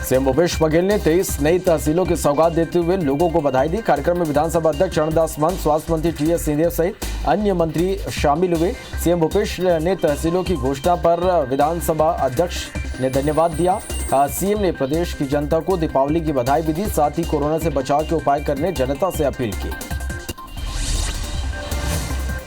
CM Bhupesh Baghel ने 23 नई तहसीलों की सौगात देते हुए लोगों को बधाई दी। कार्यक्रम में विधानसभा अध्यक्ष चरणदास महंत, स्वास्थ्य मंत्री टी.एस. सिंहदेव सहित अन्य मंत्री शामिल हुए। सीएम भूपेश ने तहसीलों की घोषणा पर विधानसभा अध्यक्ष ने धन्यवाद दिया। सीएम ने प्रदेश की जनता को दीपावली की बधाई भी दी, साथ ही कोरोना से बचाव के उपाय करने जनता से अपील की।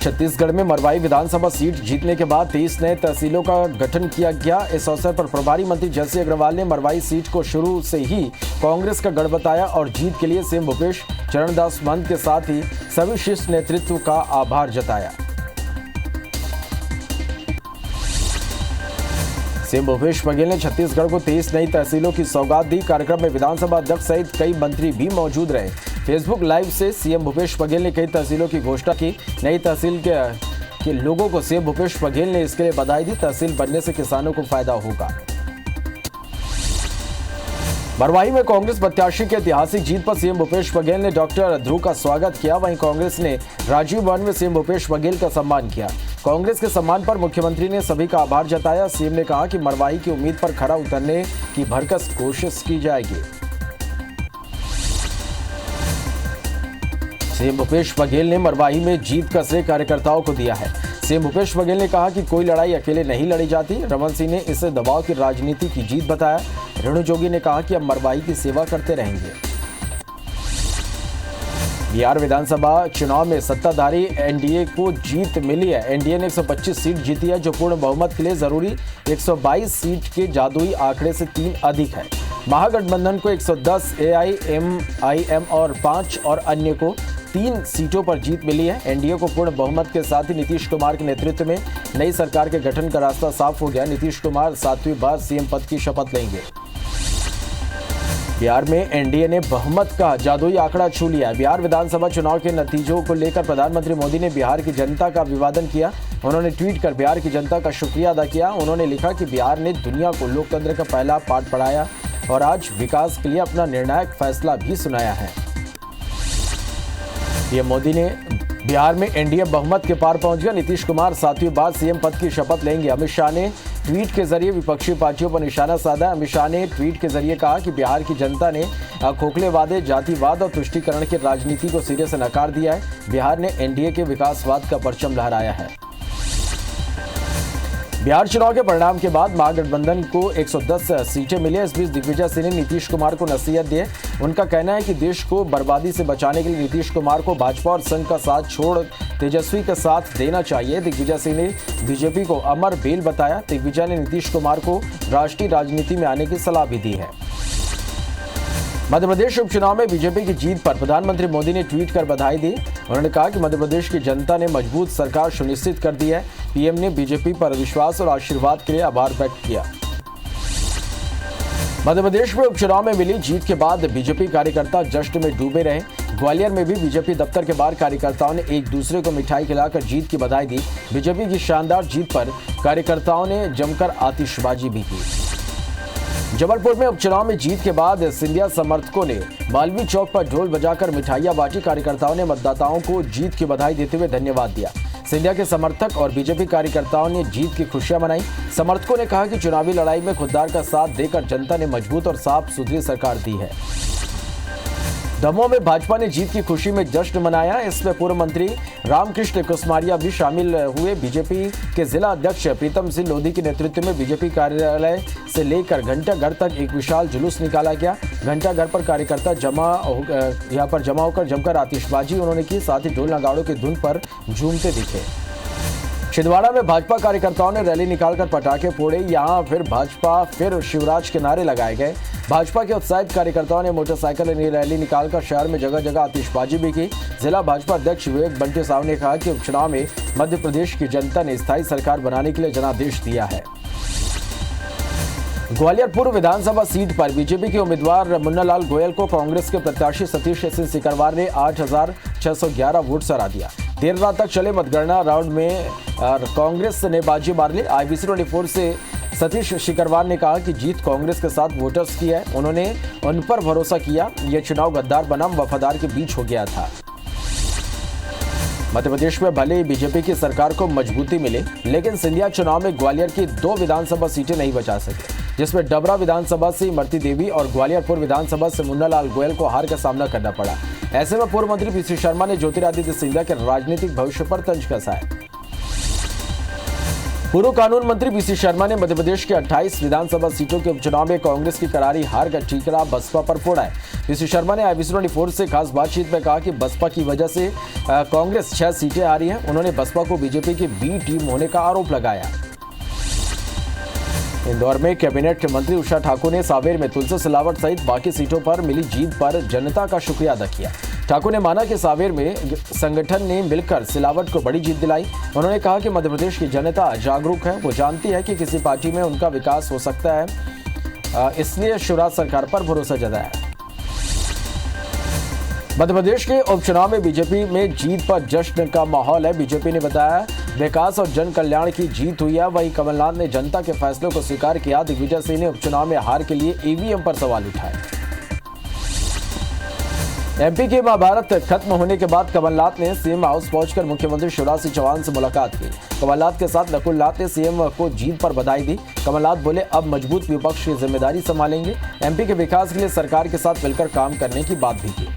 छत्तीसगढ़ में मरवाई विधानसभा सीट जीतने के बाद 23 नए तहसीलों का गठन किया गया। इस अवसर पर प्रभारी मंत्री जयसिंह अग्रवाल ने मरवाई सीट को शुरू से ही कांग्रेस का गढ़ बताया और जीत के लिए सीएम भूपेश, चरणदास महंत के साथ ही सभी शीर्ष नेतृत्व का आभार जताया। सीएम भूपेश बघेल ने छत्तीसगढ़ को 23 नई तहसीलों की सौगात दी। कार्यक्रम में विधानसभा अध्यक्ष सहित कई मंत्री भी मौजूद रहे। फेसबुक लाइव से सीएम भूपेश बघेल ने कई तहसीलों की घोषणा की। नई तहसील के लोगों को सीएम भूपेश बघेल ने इसके लिए बधाई दी। तहसील बनने से किसानों को फायदा होगा। मरवाही में कांग्रेस प्रत्याशी की ऐतिहासिक जीत पर सीएम भूपेश बघेल ने डॉक्टर ध्रुव का स्वागत किया। वहीं कांग्रेस ने राजीव भवन में सीएम भूपेश बघेल का सम्मान किया। कांग्रेस के सम्मान पर मुख्यमंत्री ने सभी का आभार जताया। सीएम ने कहा कि मरवाही की उम्मीद पर खरा उतरने की भरसक कोशिश की जाएगी। सीएम भूपेश बघेल ने मरवाही में जीत का श्रेय कार्यकर्ताओं को दिया है। सीएम भूपेश बघेल ने कहा कि कोई लड़ाई अकेले नहीं लड़ी जाती। रमन सिंह ने इसे दबाव की राजनीति की जीत बताया। रेणु जोगी ने कहा कि अब मरवाही की सेवा करते रहेंगे। बिहार विधानसभा चुनाव में सत्ताधारी एनडीए को जीत मिली है। एनडीए ने 125 सीट जीती है, जो पूर्ण बहुमत के लिए जरूरी 122 सीट के जादुई आंकड़े से 3 अधिक है। महागठबंधन को 110, एआईएमआईएम और 5 और अन्य को 3 सीटों पर जीत मिली है। एनडीए को पूर्ण बहुमत के साथ ही नीतीश कुमार के नेतृत्व में नई सरकार के गठन का रास्ता साफ हो गया। नीतीश कुमार 7वीं बार सीएम पद की शपथ लेंगे। बिहार में एनडीए ने बहुमत का जादुई आंकड़ा छू लिया। बिहार विधानसभा चुनाव के नतीजों को लेकर प्रधानमंत्री मोदी ने बिहार की जनता का अभिवादन किया। उन्होंने ट्वीट कर बिहार की जनता का शुक्रिया अदा किया। उन्होंने लिखा कि बिहार ने दुनिया को लोकतंत्र का पहला पाठ पढ़ाया और आज विकास के लिए अपना निर्णायक फैसला भी सुनाया है। पीएम मोदी ने बिहार में एनडीए बहुमत के पार पहुंच गया। नीतीश कुमार 7वीं बार सीएम पद की शपथ लेंगे। अमित शाह ने ट्वीट के जरिए विपक्षी पार्टियों पर निशाना साधा। अमित शाह ने ट्वीट के जरिए कहा कि बिहार की जनता ने खोखले वादे, जातिवाद और तुष्टीकरण की राजनीति को सिरे से नकार दिया है। बिहार ने एनडीए के विकासवाद का परचम लहराया है। बिहार चुनाव के परिणाम के बाद महागठबंधन को 110 सीटें मिली। इस बीच दिग्विजय सिंह ने नीतीश कुमार को नसीहत दी है। उनका कहना है कि देश को बर्बादी से बचाने के लिए नीतीश कुमार को भाजपा और संघ का साथ छोड़ तेजस्वी का साथ देना चाहिए। दिग्विजय सिंह ने बीजेपी को अमर बेल बताया। दिग्विजय ने नीतीश कुमार को राष्ट्रीय राजनीति में आने की सलाह भी दी है। मध्य प्रदेश उपचुनाव में बीजेपी की जीत पर प्रधानमंत्री मोदी ने ट्वीट कर बधाई दी। उन्होंने कहा कि मध्य प्रदेश की जनता ने मजबूत सरकार सुनिश्चित कर दी है। पीएम ने बीजेपी पर विश्वास और आशीर्वाद के लिए आभार व्यक्त किया। मध्य प्रदेश में उपचुनाव में मिली जीत के बाद बीजेपी कार्यकर्ता जश्न में डूबे रहे। ग्वालियर में भी बीजेपी दफ्तर के बाहर कार्यकर्ताओं ने एक दूसरे को मिठाई खिलाकर जीत की बधाई दी। बीजेपी की शानदार जीत पर कार्यकर्ताओं ने जमकर आतिशबाजी भी की। जबलपुर में उपचुनाव में जीत के बाद सिंधिया समर्थकों ने मालवीय चौक पर ढोल बजाकर मिठाइयां बांटी। कार्यकर्ताओं ने मतदाताओं को जीत की बधाई देते हुए धन्यवाद दिया। सिंधिया के समर्थक और बीजेपी कार्यकर्ताओं ने जीत की खुशियां मनाई। समर्थकों ने कहा कि चुनावी लड़ाई में खुददार का साथ देकर जनता ने मजबूत और साफ सुथरी सरकार दी है। दमोह में भाजपा ने जीत की खुशी में जश्न मनाया। इसमें पूर्व मंत्री रामकृष्ण कुसमारिया भी शामिल हुए। बीजेपी के जिला अध्यक्ष प्रीतम सिंह लोधी के नेतृत्व में बीजेपी कार्यालय से लेकर घंटाघर तक एक विशाल जुलूस निकाला गया। घंटाघर पर कार्यकर्ता जमा होकर जमकर आतिशबाजी उन्होंने की, साथ ही ढोल नगाड़ों की धुन पर झूमते दिखे। छिंदवाड़ा में भाजपा कार्यकर्ताओं ने रैली निकालकर पटाखे फोड़े। यहां फिर शिवराज के नारे लगाए गए। भाजपा के उत्साहित कार्यकर्ताओं ने मोटरसाइकिल रैली निकालकर शहर में जगह जगह आतिशबाजी भी की। जिला भाजपा अध्यक्ष विवेक बंटी साहू ने कहा कि उपचुनाव में मध्य प्रदेश की जनता ने स्थायी सरकार बनाने के लिए जनादेश दिया है। ग्वालियर पूर्व विधानसभा सीट पर बीजेपी के उम्मीदवार मुन्नालाल गोयल को कांग्रेस के प्रत्याशी सतीश सिंह सिकरवार ने 8,611 वोट से हरा दिया। देर रात तक चले मतगणना राउंड में कांग्रेस ने बाजी मार ली। IBC 24 से सतीश सिकरवार ने कहा कि जीत कांग्रेस के साथ वोटर्स की है। उन्होंने उन पर भरोसा किया। यह चुनाव गद्दार बनाम वफादार के बीच हो गया था। मध्य प्रदेश में भले ही बीजेपी की सरकार को मजबूती मिले, लेकिन सिंधिया चुनाव में ग्वालियर की 2 विधानसभा सीटें नहीं बचा सके। जिसमें डबरा विधानसभा से इमरती देवी और ग्वालियर पूर्व विधानसभा से मुन्ना लाल गोयल को हार का सामना करना पड़ा। ऐसे में पूर्व मंत्री पीसी शर्मा ने ज्योतिरादित्य सिंधिया के राजनीतिक भविष्य पर तंज कसा है। पूर्व कानून मंत्री पीसी शर्मा ने मध्य प्रदेश के 28 विधानसभा सीटों के उपचुनाव में कांग्रेस की करारी हार का ठीकरा बसपा पर फोड़ा है। पीसी शर्मा ने IBC 24 से खास बातचीत में कहा कि बसपा की वजह से कांग्रेस 6 सीटें आ रही हैं। उन्होंने बसपा को बीजेपी की बी टीम होने का आरोप लगाया। इंदौर में कैबिनेट मंत्री उषा ठाकुर ने सावेर में तुलसी सिलावट सहित बाकी सीटों पर मिली जीत पर जनता का शुक्रिया अदा किया। ठाकुर ने माना कि सावेर में संगठन ने मिलकर सिलावट को बड़ी जीत दिलाई। उन्होंने कहा कि मध्य प्रदेश की जनता जागरूक है, वो जानती है कि किसी पार्टी में उनका विकास हो सकता है, इसलिए शिवराज सरकार पर भरोसा जताया। मध्य प्रदेश के उपचुनाव में बीजेपी में जीत पर जश्न का माहौल है। बीजेपी ने बताया विकास और जन कल्याण की जीत हुई है। वहीं कमलनाथ ने जनता के फैसले को स्वीकार किया। दिग्विजय सिंह ने उपचुनाव में हार के लिए ईवीएम पर सवाल उठाए। MP के महाभारत खत्म होने के बाद कमलनाथ ने सीएम हाउस पहुंचकर मुख्यमंत्री शिवराज सिंह चौहान से मुलाकात की। कमलनाथ के साथ नकुलनाथ ने सीएम को जीत पर बधाई दी। कमलनाथ बोले अब मजबूत विपक्ष की जिम्मेदारी संभालेंगे। MP के विकास के लिए सरकार के साथ मिलकर काम करने की बात भी की।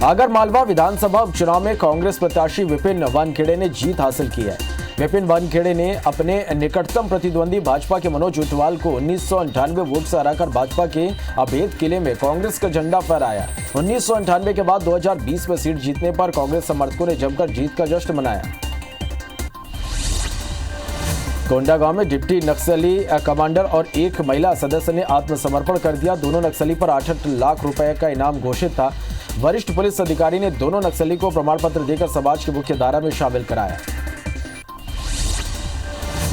आगर मालवा विधानसभा उपचुनाव में कांग्रेस प्रत्याशी विपिन वानखेड़े ने जीत हासिल की है। विपिन वानखेड़े ने अपने निकटतम प्रतिद्वंदी भाजपा के मनोज ऊंटवाल को 1998 वोट से हराकर भाजपा के अभेद किले में कांग्रेस का झंडा फहराया। 1998 के बाद 2020 में सीट जीतने पर कांग्रेस समर्थकों ने जमकर जीत का जश्न मनाया। कोंडा गांव में डिप्टी नक्सली कमांडर और एक महिला सदस्य ने आत्मसमर्पण कर दिया। दोनों नक्सली पर 68 लाख रुपए का इनाम घोषित था। वरिष्ठ पुलिस अधिकारी ने दोनों नक्सली को प्रमाण पत्र देकर समाज की मुख्य धारा में शामिल कराया।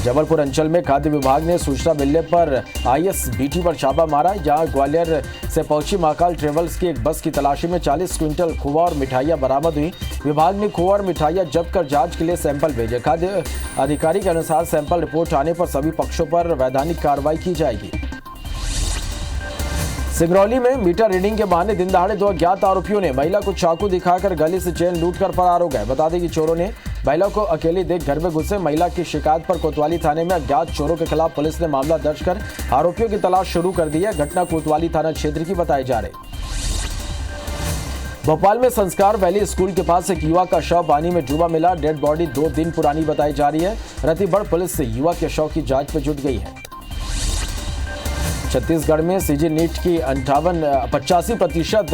जबलपुर अंचल में खाद्य विभाग ने सूचना मिलने पर ISBT पर छापा मारा, जहां ग्वालियर से पहुंची महाकाल ट्रेवल्स की एक बस की तलाशी में 40 क्विंटल खोआ और मिठाइयां बरामद हुई। विभाग ने खोआ और मिठाइयां जब्त कर जांच के लिए सैंपल भेजे। खाद्य अधिकारी के अनुसार सैंपल रिपोर्ट आने पर सभी पक्षों पर वैधानिक कार्रवाई की जाएगी। सिंगरौली में मीटर रीडिंग के बहाने दिन दहाड़े 2 अज्ञात आरोपियों ने महिला को चाकू दिखाकर गले से चेन लूटकर फरार हो गए। बता दें कि चोरों ने महिला को अकेली देख घर में घुसे। महिला की शिकायत पर कोतवाली थाने में अज्ञात चोरों के खिलाफ पुलिस ने मामला दर्ज कर आरोपियों की तलाश शुरू कर दी है। घटना कोतवाली थाना क्षेत्र की बताई जा रही। भोपाल में संस्कार वैली स्कूल के पास एक युवक का शव पानी में डूबा मिला। डेड बॉडी 2 दिन पुरानी बताई जा रही है। रतिबड़ पुलिस से युवक के शव की जांच में जुट गई है। छत्तीसगढ़ में CG नीट की 85%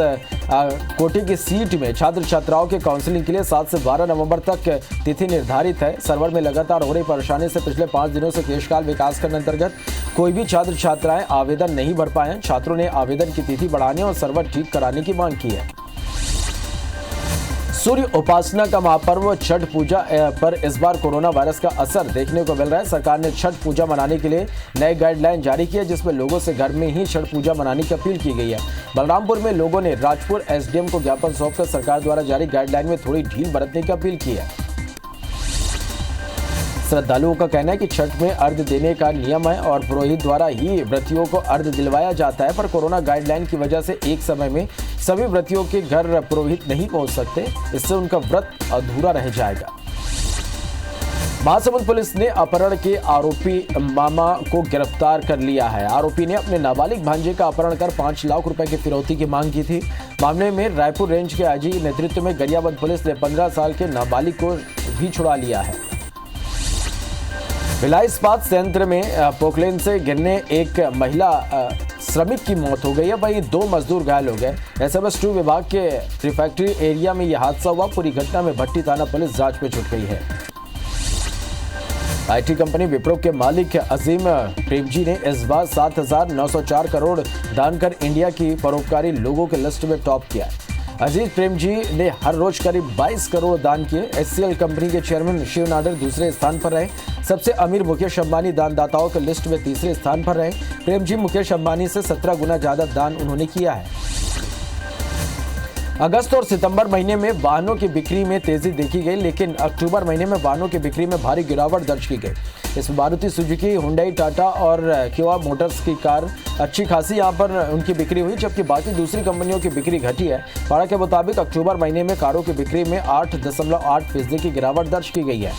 कोटे की सीट में छात्र छात्राओं के काउंसलिंग के लिए 7 से 12 नवंबर तक तिथि निर्धारित है। सर्वर में लगातार हो रही परेशानी से पिछले 5 दिनों से केशकाल विकासखंड अंतर्गत कोई भी छात्र छात्राएं आवेदन नहीं भर पाए हैं। छात्रों ने आवेदन की तिथि बढ़ाने और सर्वर ठीक कराने की मांग की है। सूर्य उपासना का महापर्व छठ पूजा पर इस बार कोरोना वायरस का असर देखने को मिल रहा है। सरकार ने छठ पूजा मनाने के लिए नए गाइडलाइन जारी की है, जिसमें लोगों से घर में ही छठ पूजा मनाने की अपील की गई है। बलरामपुर में लोगों ने राजपुर SDM को ज्ञापन सौंपकर सरकार द्वारा जारी गाइडलाइन में थोड़ी ढील बरतने की अपील की है। श्रद्धालुओं का कहना है कि छठ में अर्घ्य देने का नियम है और पुरोहित द्वारा ही व्रतियों को अर्घ्य दिलवाया जाता है, पर कोरोना गाइडलाइन की वजह से एक समय में सभी व्रतियों के घर पुरोहित नहीं पहुंच सकते। इससे उनका व्रत अधूरा रह जाएगा। महासमुंद पुलिस ने अपहरण के आरोपी मामा को गिरफ्तार कर लिया है। आरोपी ने अपने नाबालिग भांजे का अपहरण कर 5 लाख रुपए की फिरौती की मांग की थी। मामले में रायपुर रेंज के IG नेतृत्व में गरियाबंद पुलिस ने 15 साल के नाबालिग को भी छुड़ा लिया है। भिलाई इस्पात संयंत्र में पोकलेन से गिरने एक महिला श्रमिक की मौत हो गई है, वहीं 2 मजदूर घायल हो गए। SMS 2 विभाग के रिफैक्ट्री एरिया में यह हादसा हुआ। पूरी घटना में भट्टी थाना पुलिस जांच में जुट गई है। IT कंपनी विप्रो के मालिक अजीम प्रेमजी ने इस बार 7,904 करोड़ दान कर इंडिया की परोपकारी लोगों के लिस्ट में टॉप किया है। अजीत प्रेमजी ने हर रोज करीब 22 करोड़ दान किए। HCL कंपनी के चेयरमैन शिव नाडर दूसरे स्थान पर रहे। सबसे अमीर मुकेश अंबानी दानदाताओं के लिस्ट में तीसरे स्थान पर रहे। प्रेमजी मुकेश अंबानी से 17 गुना ज्यादा दान उन्होंने किया है। अगस्त और सितंबर महीने में वाहनों की बिक्री में तेजी देखी गई, लेकिन अक्टूबर महीने में वाहनों की बिक्री में भारी गिरावट दर्ज की गई। इसमें मारुति सुजुकी, हुंडई, टाटा और किया मोटर्स की कार अच्छी खासी यहां पर उनकी बिक्री हुई, जबकि बाकी दूसरी कंपनियों की बिक्री घटी है। पाड़ा के मुताबिक अक्टूबर महीने में कारों की बिक्री में 8.8% की गिरावट दर्ज की गई है।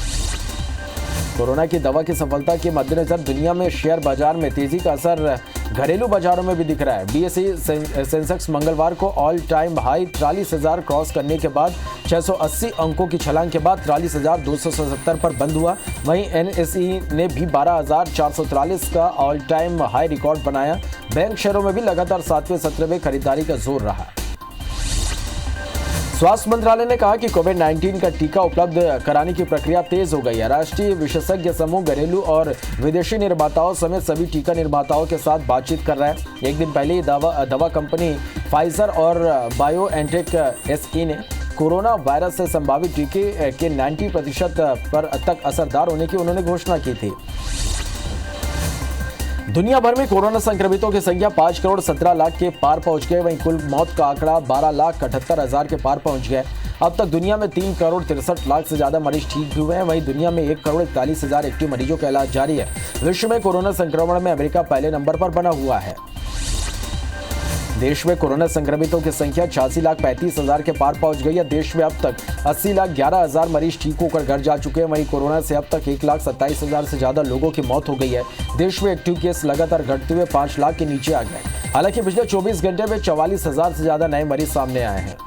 कोरोना की दवा की सफलता के मद्देनजर दुनिया में शेयर बाजार में तेजी का असर घरेलू बाजारों में भी दिख रहा है। बीएसई सेंसेक्स मंगलवार को ऑल टाइम हाई 43,000 क्रॉस करने के बाद 680 अंकों की छलांग के बाद 43,277 पर बंद हुआ। वहीं एनएसई ने भी 12,443 का ऑल टाइम हाई रिकॉर्ड बनाया। बैंक शेयरों में भी लगातार 7वें सत्र में खरीदारी का जोर रहा। स्वास्थ्य मंत्रालय ने कहा कि कोविड-19 का टीका उपलब्ध कराने की प्रक्रिया तेज हो गई है। राष्ट्रीय विशेषज्ञ समूह घरेलू और विदेशी निर्माताओं समेत सभी टीका निर्माताओं के साथ बातचीत कर रहा है। एक दिन पहले ही दवा कंपनी फाइजर और बायोएनटेक एसई ने कोरोना वायरस से संभावित टीके के 90% पर तक असरदार होने की उन्होंने घोषणा की थी। दुनिया भर में कोरोना संक्रमितों की संख्या 5 करोड़ 17 लाख के पार पहुंच गए। वहीं कुल मौत का आंकड़ा 12,78,000 के पार पहुंच गया। अब तक दुनिया में 3 करोड़ 63 लाख से ज्यादा मरीज ठीक हुए हैं। वहीं दुनिया में 1 करोड़ 41,000 एक्टिव मरीजों का इलाज जारी है। विश्व में कोरोना संक्रमण में अमेरिका पहले नंबर पर बना हुआ है। देश में कोरोना संक्रमितों की संख्या 86,35,000 के पार पहुंच गई है। देश में अब तक 80,11,000 मरीज ठीक होकर घर जा चुके हैं। वहीं कोरोना से अब तक 1,27,000 से ज्यादा लोगों की मौत हो गई है। देश में एक्टिव केस लगातार घटते हुए 5 लाख के नीचे आ गए। हालांकि पिछले 24 घंटे में 44,000 से ज्यादा नए मरीज सामने आए हैं।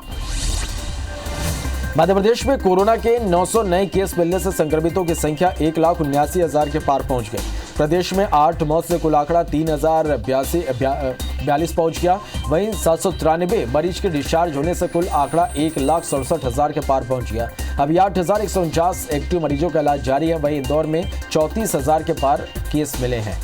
मध्य प्रदेश में कोरोना के 900 नए केस मिलने से संक्रमितों की संख्या 1,79,000 के पार पहुंच गई। प्रदेश में 8 मौत से कुल आंकड़ा 3,042 पहुंच गया। वहीं 793 मरीज के डिस्चार्ज होने से कुल आंकड़ा 1,67,000 के पार पहुंच गया। अभी 8,149 एक्टिव मरीजों का इलाज जारी है। वहीं इंदौर में 34,000 के पार केस मिले हैं।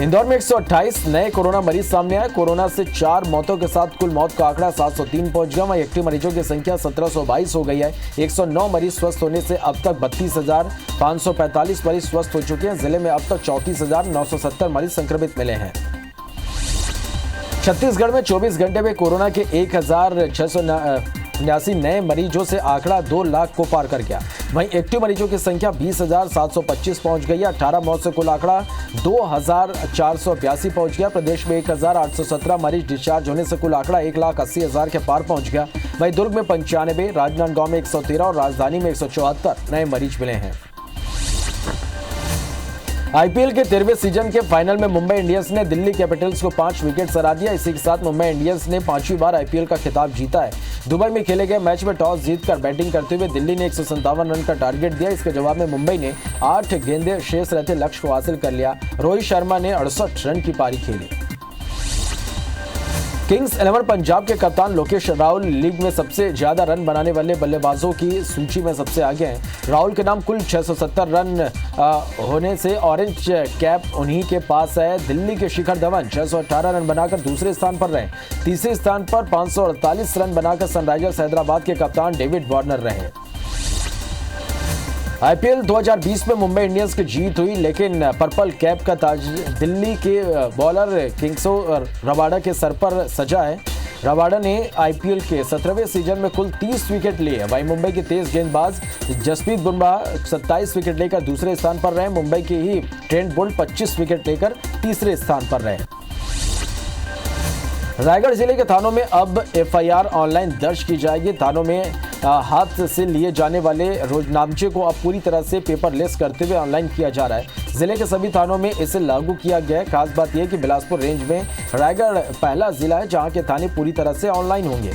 इंदौर में 128 नए कोरोना मरीज सामने आए। कोरोना से 4 मौतों के साथ कुल मौत का आंकड़ा 703 पहुंच गया। वहीं एक्टिव मरीजों की संख्या 1722 हो गई है। 109 मरीज स्वस्थ होने से अब तक 32,545 मरीज स्वस्थ हो चुके हैं। जिले में अब तक 34,970 मरीज संक्रमित मिले हैं। छत्तीसगढ़ में 24 घंटे में कोरोना के 1,679 नए मरीजों से आंकड़ा 2 लाख को पार कर गया। वहीं एक्टिव मरीजों की संख्या 20,725 पहुंच गई है। 18 मौत से कुल आंकड़ा 2,482 पहुंच गया। प्रदेश में 1,817 मरीज डिस्चार्ज होने से कुल आंकड़ा 1,80,000 के पार पहुंच गया। वहीं दुर्ग में 95, राजनांदगांव में 113 और राजधानी में 174 नए मरीज मिले हैं। आईपीएल के 13वें सीजन के फाइनल में मुंबई इंडियंस ने दिल्ली कैपिटल्स को 5 विकेट से हरा दिया। इसी के साथ मुंबई इंडियंस ने 5वीं बार आईपीएल का खिताब जीता है। दुबई में खेले गए मैच में टॉस जीतकर बैटिंग करते हुए दिल्ली ने 157 रन का टारगेट दिया। इसके जवाब में मुंबई ने 8 गेंदें शेष रहते लक्ष्य को हासिल कर लिया। रोहित शर्मा ने 68 रन की पारी खेली। किंग्स 11 पंजाब के कप्तान लोकेश राहुल लीग में सबसे ज्यादा रन बनाने वाले बल्लेबाजों की सूची में सबसे आगे हैं। राहुल के नाम कुल 670 रन होने से ऑरेंज कैप उन्हीं के पास है। दिल्ली के शिखर धवन 618 रन बनाकर दूसरे स्थान पर रहे। तीसरे स्थान पर 548 रन बनाकर सनराइजर्स हैदराबाद के कप्तान डेविड वार्नर रहे। आईपीएल 2020 में मुंबई इंडियंस की जीत हुई, लेकिन पर्पल कैप का ताज दिल्ली के बॉलर किंग्सो रबाडा के सर पर सजा है। रबाडा ने आईपीएल के 17वें सीजन में कुल 30 विकेट लिए। वहीं मुंबई के तेज गेंदबाज जसप्रीत बुमराह 27 विकेट लेकर दूसरे स्थान पर रहे। मुंबई के ही ट्रेंट बोल्ट 25 विकेट लेकर तीसरे स्थान पर रहे। रायगढ़ जिले के थानों में अब एफआईआर ऑनलाइन दर्ज की जाएगी। थानों में हाथ से लिए जाने वाले रोजनामचे को अब पूरी तरह से पेपरलेस करते हुए ऑनलाइन किया जा रहा है। जिले के सभी थानों में इसे लागू किया गया है। खास बात यह कि बिलासपुर रेंज में रायगढ़ पहला जिला है जहां के थाने पूरी तरह से ऑनलाइन होंगे।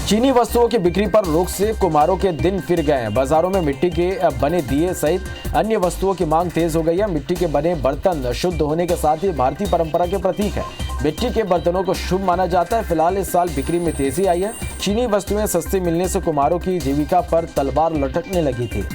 चीनी वस्तुओं की बिक्री पर रोक से कुम्हारों के दिन फिर गए हैं। बाजारों में मिट्टी के बने दिए सहित अन्य वस्तुओं की मांग तेज हो गई है। मिट्टी के बने बर्तन शुद्ध होने के साथ ही भारतीय परंपरा के प्रतीक है। मिट्टी के बर्तनों को शुभ माना जाता है। फिलहाल इस साल बिक्री में तेजी आई है। चीनी वस्तुएं सस्ती मिलने से कुम्हारों की जीविका पर तलवार लटकने लगी थी।